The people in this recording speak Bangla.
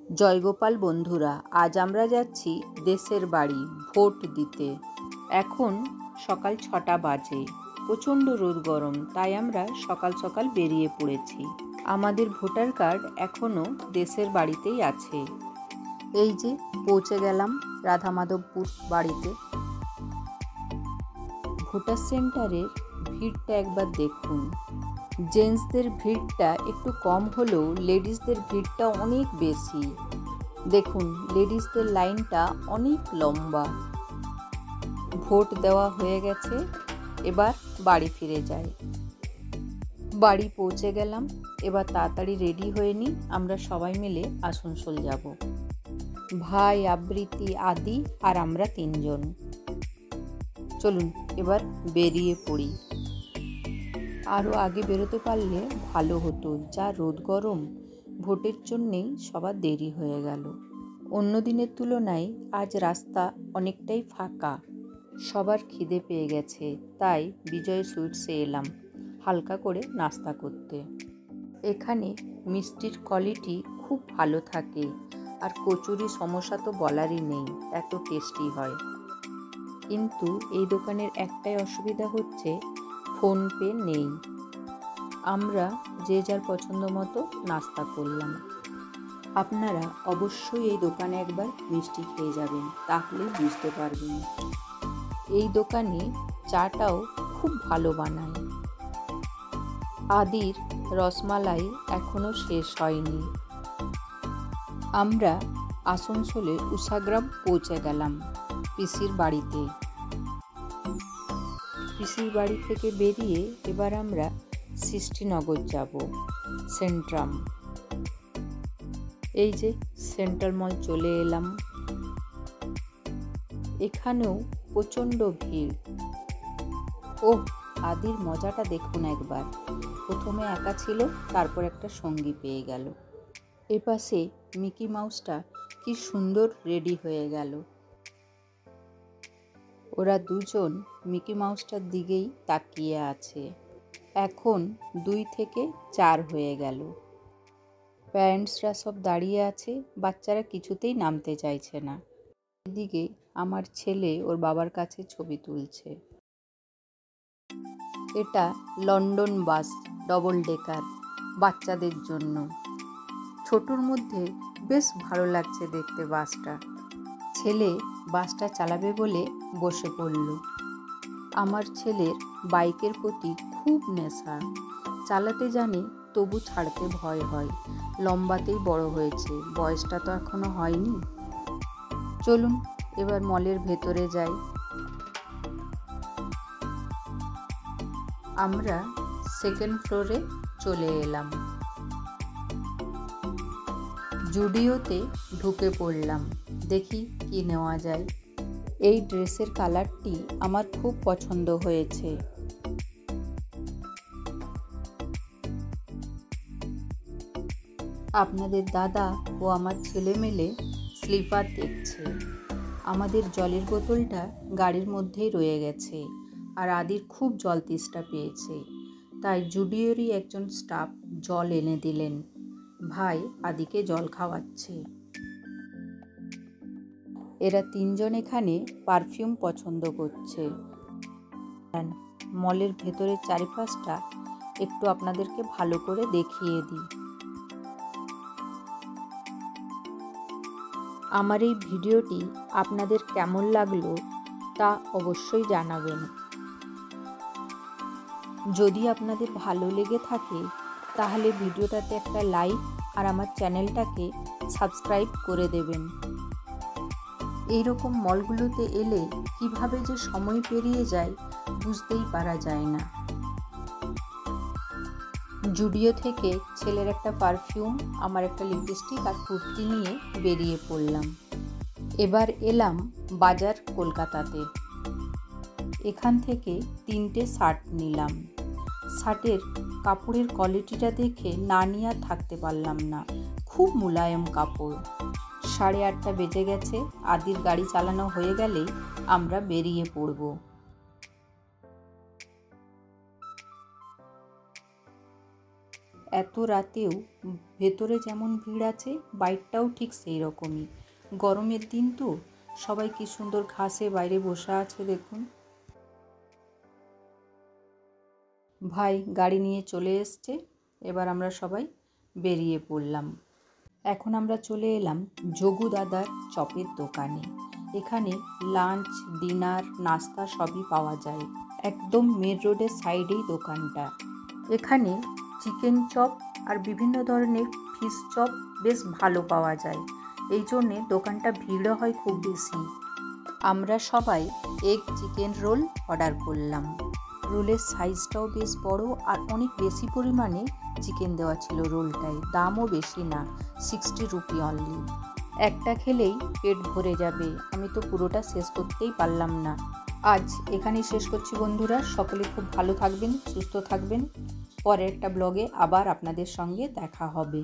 জয়গোপাল বন্ধুরা, আজ আমরা যাচ্ছি দেশের বাড়ি ভোট দিতে। এখন সকাল 6টা বাজে। প্রচণ্ড রোদ গরম, তাই আমরা সকাল সকাল বেরিয়ে পড়েছি। আমাদের ভোটার কার্ড এখনও দেশের বাড়িতেই আছে। এই যে পৌঁছে গেলাম রাধামাধবপুর বাড়িতে। ভোটার সেন্টারের ভিড়টা একবার দেখুন। জেন্টসদের ভিড়টা একটু কম হলেও লেডিসদের ভিড়টা অনেক বেশি। দেখুন, লেডিসদের লাইনটা অনেক লম্বা। ভোট দেওয়া হয়ে গেছে, এবার বাড়ি ফিরে যাই। বাড়ি পৌঁছে গেলাম, এবার তাড়াতাড়ি রেডি হয়ে নিই। আমরা সবাই মিলে আসানসোল যাব। ভাই, আবৃত্তি, আদি আর আমরা 3 জন। চলুন এবার বেরিয়ে পড়ি। আরও আগে বেরোতে পারলে ভালো হতো, যা রোদ গরম। ভোটের জন্যেই সবার দেরি হয়ে গেল। অন্য দিনের তুলনায় আজ রাস্তা অনেকটাই ফাঁকা। সবার খিদে পেয়ে গেছে, তাই বিজয় সুইটসে এলাম হালকা করে নাস্তা করতে। এখানে মিষ্টির কোয়ালিটি খুব ভালো থাকে, আর কচুরি সমোসা তো বলারই নেই, এত টেস্টি হয়। কিন্তু এই দোকানের একটাই অসুবিধা হচ্ছে, ফোনপে নেই। আমরা যে যার পছন্দ মতো নাস্তা করলাম। আপনারা অবশ্যই এই দোকানে একবার মিষ্টি খেয়ে যাবেন, তাহলে বুঝতে পারবেন। এই দোকানে চাটাও খুব ভালো বানায়। আদির রসমালাই এখনো শেষ হয়নি। আমরা আসানসোলে উষাগ্রাম পৌঁছে গেলাম পিসির বাড়িতে। পিসির বাড়ি থেকে বেরিয়ে এবার আমরা সৃষ্টিনগর যাব, সেন্ট্রাম। এই যে সেন্ট্রাল মল চলে এলাম। এখানেও প্রচণ্ড ভিড়। আদির মজাটা দেখুন একবার। প্রথমে একা ছিল, তারপর একটা সঙ্গী পেয়ে গেল। এপাশে মিকি মাউসটা কি সুন্দর রেডি হয়ে গেল। ওরা দুজন মিকি মাউসটার দিকেই তাকিয়ে আছে। এখন 2 থেকে 4 হয়ে গেল। প্যারেন্টসরা সব দাঁড়িয়ে আছে, বাচ্চারা কিছুতেই নামতে চাইছে না। এদিকে আমার ছেলে ওর বাবার কাছে ছবি তুলছে। এটা লন্ডন বাস, ডবল ডেকার, বাচ্চাদের জন্য। ছোটর মধ্যে বেশ ভালো লাগছে দেখতে বাসটা। ছেলে বাসটা চালাবে বলে বসে পড়ল। আমার ছেলের বাইকের প্রতি খুব নেশা। চালাতে জানে, তবু ছাড়তে ভয় হয়। লম্বাতেই বড় হয়েছে, বয়সটা তো এখনো হয়নি। চলুন এবার মলের ভেতরে যাই। আমরা 2nd ফ্লোরে চলে এলাম। জুডিওতে ঢুকে পড়লাম, দেখি কি নেওয়া যায়। এই ড্রেসের কালারটি আমার খুব পছন্দ হয়েছে। আপনাদের দাদা ও আমার ছেলে মিলে স্লিপার দেখছে। আমাদের জলের বোতলটা গাড়ির মধ্যেই রয়ে গেছে, আর আদির খুব জল তেষ্টা পেয়েছে, তাই জুডিওরই একজন স্টাফ জল এনে দিলেন। ভাই আদিকে জল খাওয়াচ্ছে। এরা 3 জন এখানে পারফিউম পছন্দ করছে। মলের ভেতরের চারিপাশটা একটু আপনাদেরকে ভালো করে দেখিয়ে দিই। আমার এই ভিডিওটি আপনাদের কেমন লাগলো তা অবশ্যই জানাবেন। যদি আপনাদের ভালো লেগে থাকে তাহলে ভিডিওটাতে একটা লাইক আর আমার চ্যানেলটাকে সাবস্ক্রাইব করে দেবেন। এইরকম মলগুলোতে এলে কিভাবে যে সময় পেরিয়ে যায় বুঝতেই পারা যায় না। জুডিও থেকে ছেলের একটা পারফিউম, আমার একটা লিপস্টিক আর কুর্তি নিয়ে বেরিয়ে পড়লাম। এবার এলাম বাজার কলকাতাতে। এখান থেকে 3টে শার্ট নিলাম। শার্টের কাপড়ের কোয়ালিটিটা দেখে না নিয়ে আর থাকতে পারলাম না। খুব মোলায়েম কাপড়। 8:30 বেজে গেছে। আদির গাড়ি চালানো হয়ে গেলেই আমরা বেরিয়ে পড়ব। এত রাতেও ভেতরে যেমন ভিড় আছে বাইরটাও ঠিক সেই রকমই। গরমের দিন তো, সবাই কি সুন্দর ঘাসে বাইরে বসে আছে দেখুন। ভাই গাড়ি নিয়ে চলে এসছে, এবার আমরা সবাই বেরিয়ে পড়লাম। এখন আমরা চলে এলাম যোগু দাদার চপের দোকানে। এখানে লাঞ্চ, ডিনার, নাস্তা সবই পাওয়া যায়। একদম মেন রোডের সাইডেই দোকানটা। এখানে চিকেন চপ আর বিভিন্ন ধরনের ফিশ চপ বেশ ভালো পাওয়া যায়, এই জন্যে দোকানটা ভিড়ও হয় খুব বেশি। আমরা সবাই এগ চিকেন রোল অর্ডার করলাম। রোলের সাইজটাও বেশ বড় আর অনেক বেশি পরিমাণে চিকেন দেওয়া ছিল রোলটায়। দামও বেশি না, 60 রুপি অনলি। একটা খেলেই পেট ভরে যাবে, আমি তো পুরোটা শেষ করতেই পারলাম না। আজ এখানেই শেষ করছি বন্ধুরা, সকলে খুব ভালো থাকবেন, সুস্থ থাকবেন। পরের একটা ব্লগে আবার আপনাদের সঙ্গে দেখা হবে।